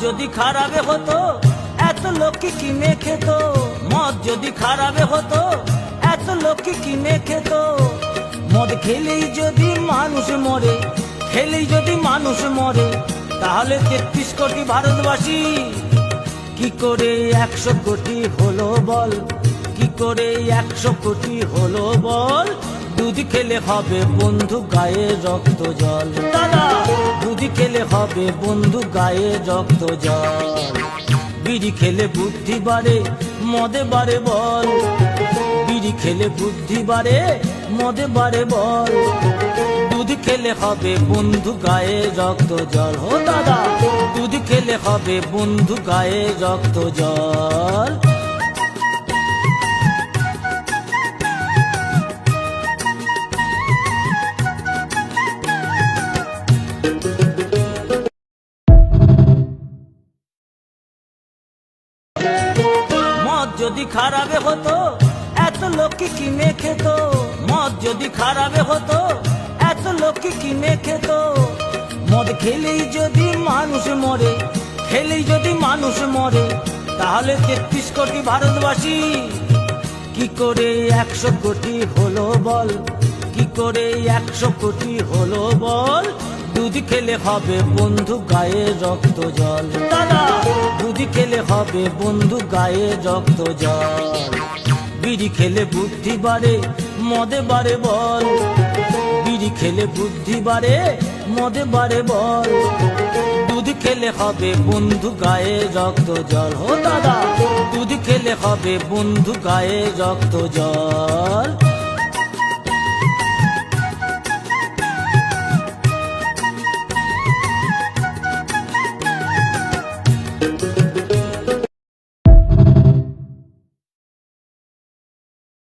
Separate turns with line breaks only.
যদি খারাপে হতো এত লোক কি কিনে খেত, মদ যদি খারাপে হতো এত লোক কি কিনে খেত। মদ খেলেই যদি মানুষ মরে, খেলেই যদি মানুষ মরে, তাহলে 33 কোটি ভারতবাসী কি করে 100 কোটি হলো বল, কি করে 100 কোটি হলো বল। দুধ খেলে হবে বন্ধু গায়ে রক্ত জল, দাদা দুধ খেলে হবে বন্ধু গায়ে রক্ত জল। বিড়ি খেলে বুদ্ধি বাড়ে, মদে বাড়ে বল, বিড়ি খেলে বুদ্ধি বাড়ে, মদে বাড়ে বল। দুধ খেলে হবে বন্ধু গায়ে রক্ত জল, হো দাদা দুধ খেলে হবে বন্ধু গায়ে রক্ত জল। মদ যদি খারাপে হতো এত লোক কি কিনে খেত, মদ যদি খারাপে হতো এত লোক কি কিনে খেত। মদ খেলেই যদি মানুষ মরে, খেলেই যদি মানুষ মরে, তাহলে 33 কোটি ভারতবাসী কি করে 100 কোটি হলো বল, কি করে 100 কোটি হলো বল। দুধ খেলে হবে বন্ধু গায়ে রক্ত জল, দাদা দুধ খেলে হবে বন্ধু গায়ে রক্ত জল। বিড়ি খেলে বুদ্ধি বাড়ে, মদে বাড়ে বল, বিড়ি খেলে বুদ্ধি বাড়ে, মদে বাড়ে বল। দুধ খেলে হবে বন্ধু গায়ে রক্ত জল, হো দাদা দুধ খেলে হবে বন্ধু গায়ে রক্ত জল।